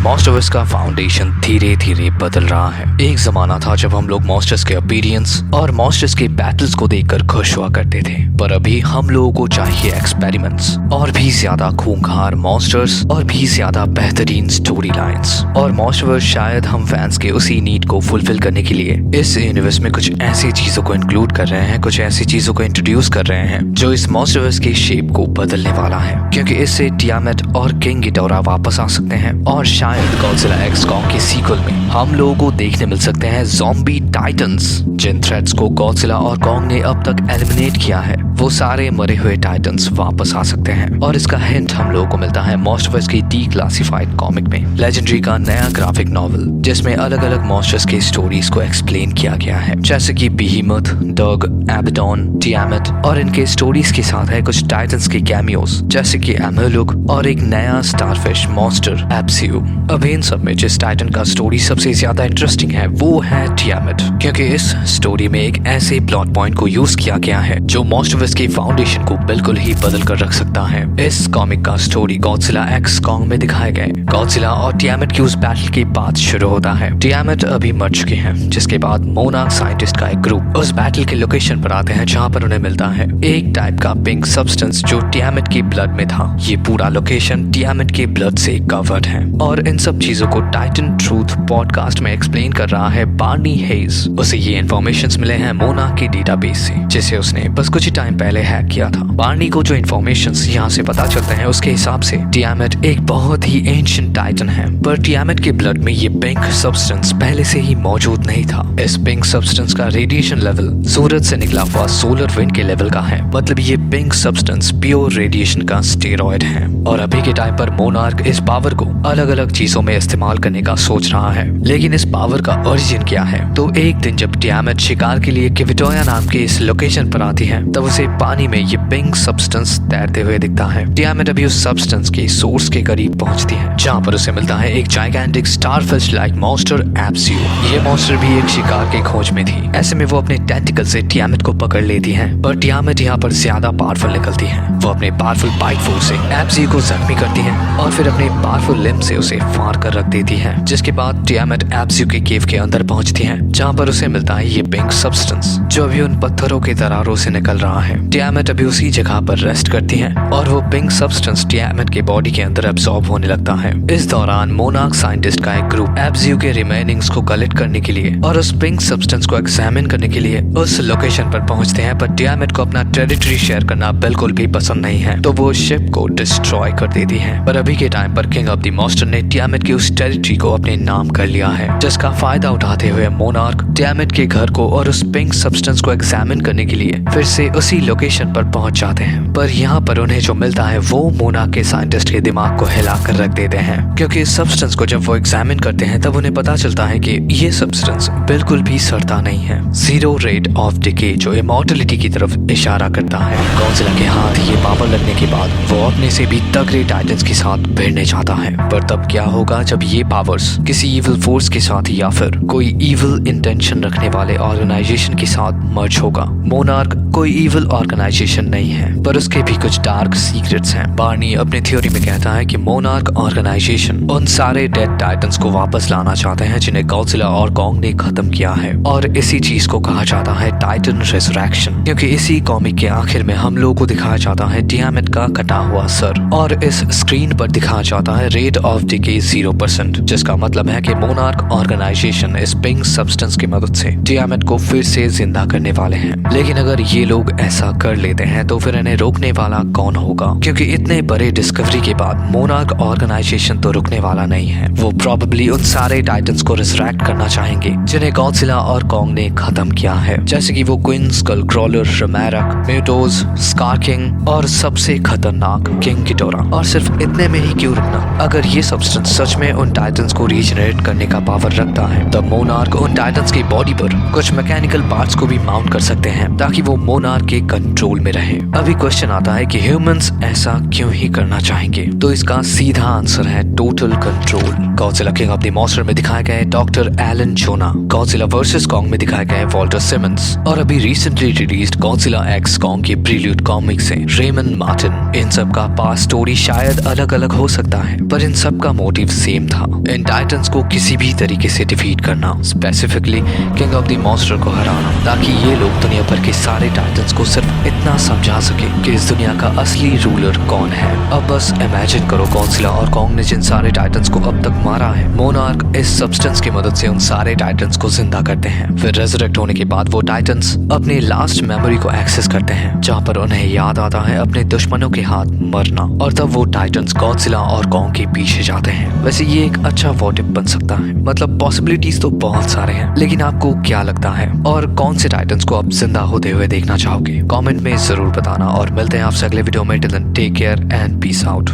MonsterVerse का foundation धीरे धीरे बदल रहा है। एक जमाना था जब हम लोग मॉन्स्टर्स के अपीयरेंस और मॉन्स्टर्स के बैटल्स को देखकर खुश हुआ करते थे, पर अभी हम लोगों को चाहिए एक्सपेरिमेंट्स, और भी ज्यादा खूंखार मॉन्स्टर्स और भी ज्यादा बेहतरीन स्टोरी लाइन्स। और मॉन्स्टरवर्स शायद हम फैंस के उसी नीड को फुलफिल करने के लिए इस यूनिवर्स में कुछ ऐसी चीजों को इंक्लूड कर रहे हैं, कुछ ऐसी चीजों को इंट्रोड्यूस कर रहे हैं जो इस मॉन्स्टरवर्स के शेप को बदलने वाला है। क्योंकि इससे टियामेट और किंग गिडोरा वापस आ सकते हैं, और शायद गॉडजिला एक्स कॉन्ग के सीक्वल में हम लोगों को देखने मिल सकते हैं ज़ॉम्बी टाइटन्स। जिन थ्रेट्स को गॉडजिला और कॉन्ग ने अब तक एलिमिनेट किया है, वो सारे मरे हुए टाइटन्स वापस आ सकते हैं। और इसका हिंट हम लोगों को मिलता है मॉन्स्टरवर्स की डीक्लासिफाइड कॉमिक में, लेजेंडरी का नया ग्राफिक नॉवल, जिसमें अलग अलग मॉन्स्टर्स के स्टोरीज को एक्सप्लेन किया गया है, जैसे कि बीहीमथ, डग, एबेडोन, टियामेट, और इनके स्टोरीज के साथ है कुछ टाइटन्स के कैमियोस जैसे कि एमहलुक और एक नया स्टारफिश मॉन्स्टर एब्सियू। अब इन सब में जिस टाइटन का स्टोरी सबसे ज्यादा इंटरेस्टिंग है वो है टियामेट, क्योंकि इस स्टोरी में एक ऐसे प्लॉट पॉइंट को यूज किया गया है जो मॉन्स्टरवर्स की फाउंडेशन को बिल्कुल ही बदल कर रख सकता है। इस कॉमिक का स्टोरी गॉडजिला एक्स कॉन्ग में दिखाए गए गॉडजिला और टियामेट की उस बैटल के बाद शुरू होता है। टियामेट अभी मर चुके हैं, जिसके बाद मोनार्क साइंटिस्ट का एक ग्रुप उस बैटल के लोकेशन पर आते हैं जहाँ पर उन्हें मिलता है एक टाइप का पिंक सब्सटेंस जो टियामेट के ब्लड में था। ये पूरा लोकेशन टियामेट के ब्लड से कवर्ड है, और इन सब चीजों को टाइटन ट्रूथ पॉडकास्ट में एक्सप्लेन कर रहा है बार्नी हेज। उसे ये इन्फॉर्मेशंस मिले हैं मोनार्क के डेटाबेस से, जिसे उसने बस कुछ ही टाइम पहले हैक किया था। बार्नी को जो इन्फॉर्मेशंस यहाँ से पता चलते हैं उसके हिसाब से टियामेट एक बहुत ही एंशिएंट टाइटन है, पर टियामेट के ब्लड में ये पिंक सब्सटेंस पहले से ही मौजूद नहीं था। इस पिंक सब्सटेंस का रेडिएशन लेवल सूरज से निकला हुआ सोलर विंड के लेवल का है, मतलब ये पिंक सब्सटेंस प्योर रेडिएशन का स्टेरॉइड है। और अभी के टाइम पर मोनार्क इस पावर को अलग अलग चीजों में इस्तेमाल करने का सोच रहा है, लेकिन इस पावर का ओरिजिन क्या है? तो एक दिन जब टियामेट शिकार के लिए किविटोया नाम के इस लोकेशन पर आती है, तब उसे पानी में ये पिंक सब्सटेंस तैरते हुए दिखता है। टियामेट अभी उस सब्सटेंस के सोर्स के करीब पहुंचती है, जहां पर उसे मिलता है एक जाइगेंटिक स्टारफिश लाइक मॉन्स्टर एब्सियू। ये मॉन्स्टर भी एक शिकार के खोज में थी। ऐसे में वो अपने टेंटिकल से टियामेट को पकड़ लेती है, पर टियामेट यहाँ पर ज्यादा पावरफुल निकलती है। वो अपने पावरफुल बाइट फोर्स से एब्सियू को जख्मी करती है और फिर अपने पावरफुल लिम्ब से उसे फाड़ कर रख देती है, जिसके बाद टियामेट एब्सियू के केव के अंदर पहुंचती है, जहां पर उसे मिलता है ये पिंक सब्सटेंस जो अभी उन पत्थरों के दरारों से निकल रहा है। टियामेट अभी उसी जगह पर रेस्ट करती है और वो पिंक सब्सटेंस टियामेट के बॉडी के अंदर एब्सॉर्ब होने लगता है। इस दौरान मोनार्क साइंटिस्ट का एक ग्रुप एब्सियू के रिमेनिंग्स को कलेक्ट करने के लिए और उस पिंक सब्सटेंस को एग्जामिन करने के लिए उस लोकेशन पर पहुंचते हैं, पर टियामेट को अपना टेरिटरी शेयर करना बिल्कुल भी पसंद नहीं है, तो वो शिप को डिस्ट्रॉय कर देती है। पर अभी के टाइम पर किंग ऑफ द मॉन्स्टर ने टियामेट की उस टेरिटरी को अपने नाम कर लिया है, जिसका फायदा उठाते हुए मोनार्क टियामेट के घर को और उस पिंक सब्सटेंस को एग्जामिन करने के लिए फिर से उसी लोकेशन पर पहुंच जाते हैं। पर यहाँ पर उन्हें जो मिलता है वो मोनार्क के साइंटिस्ट के दिमाग को हिला कर रख देते हैं, क्योंकि इस सब्सटेंस को जब वो एग्जामिन करते हैं तब उन्हें पता चलता है कि ये सब्सटेंस बिल्कुल भी सड़ता नहीं है। जीरो रेट ऑफ डिके जो इमॉर्टलिटी की तरफ इशारा करता है। गॉडजिला के हाथ ये पावर लगने के बाद वो अपने से भी तगड़े टाइटन्स के साथ भिड़ने चाहता है, पर तब क्या होगा जब ये पावर्स किसी इविल फोर्स के साथ या फिर कोई इविल इंटेंशन रखने वाले ऑर्गेनाइजेशन के साथ मर्ज होगा। मोनार्क कोई इविल ऑर्गेनाइजेशन नहीं है, पर उसके भी कुछ डार्क सीक्रेट्स हैं। बार्नी अपने थ्योरी में कहता है कि मोनार्क ऑर्गेनाइजेशन उन सारे डेड टाइटन्स को वापस लाना चाहते हैं जिन्हें गॉडजिला और कॉन्ग ने खत्म किया है, और इसी चीज को कहा जाता है टाइटन रिजरेक्शन, क्योंकि इसी कॉमिक के आखिर में हम लोगों को दिखाया जाता है टियामेट का कटा हुआ सर, और इस स्क्रीन पर दिखाया जाता है रेट ऑफ डिके 0%, जिसका मतलब है कि मोनार्क ऑर्गेनाइजेशन इस पिंक सब्सटेंस की मदद से टियामेट को फिर से जिंदा करने वाले हैं। लेकिन अगर ये लोग ऐसा कर लेते हैं तो फिर इन्हें रोकने वाला कौन होगा? क्योंकि इतने बड़े डिस्कवरी के बाद मोनार्क ऑर्गेनाइजेशन तो रुकने वाला नहीं है। वो प्रोबेबली उन सारे टाइटन्स को रिजरेक्ट करना चाहेंगे जिन्हें गॉडजिला और कॉन्ग ने खत्म किया है, जैसे कि वो क्वीन स्कल क्रॉलर, रमैरक, म्यूटोज, स्कार किंग और सबसे खतरनाक किंग गिडोरा। और सिर्फ इतने में ही क्यों रुकना, अगर ये सब्सटेंस सच में उन टाइटन्स को रीजनरेट करने का पावर रखता है तब मोनार्क उन टाइटन्स की बॉडी पर कुछ मैकेनिकल पार्ट्स को भी माउंट कर सकते हैं, ताकि वो मोनार्क के कंट्रोल में रहे। अभी क्वेश्चन आता है कि ह्यूमंस ऐसा क्यों ही करना चाहेंगे, तो इसका सीधा आंसर है total control. Godzilla king of the monster में दिखाया गया है डॉक्टर एलन जोना, गॉडजिला वर्सेस कॉन्ग में दिखाया गया है वॉल्टर सिमंस, और अभी recently released Godzilla x Kong की प्रील्यूड कॉमिक से रेमन मार्टिन। इन सब का पास स्टोरी शायद अलग अलग हो सकता है, पर इन सब का मोटिव सेम था, इन टाइटन्स को किसी भी तरीके से डिफीट करना, specifically king of the monster को हराना, ताकि ये लोग दुनिया भर के सारे टाइटन्स को सिर्फ इतना समझा सके कि इस दुनिया का असली रूलर कौन है। अब बस इमेजिन करो गॉडजिला और कॉन्ग ने जिन सारे टाइटन्स को अब तक मारा है, मोनार्क इस सब्सटेंस की मदद से उन सारे टाइटन्स को जिंदा करते हैं। फिर रेजरेक्ट होने के बाद वो टाइटन्स अपनी लास्ट मेमोरी को एक्सेस करते हैं, जहाँ पर उन्हें याद आता है अपने दुश्मनों के हाथ मरना, और तब वो टाइटन्स गॉडजिला और कॉन्ग के पीछे जाते हैं। वैसे ये एक अच्छा वॉट इफ बन सकता है, मतलब पॉसिबिलिटीज तो बहुत सारे हैं, लेकिन आपको क्या लगता है और कौन से टाइटन्स को आप जिंदा होते हुए देखना चाहोगे? कमेंट में जरूर बताना, और मिलते हैं आपसे अगले वीडियो में। Till then take care and peace out.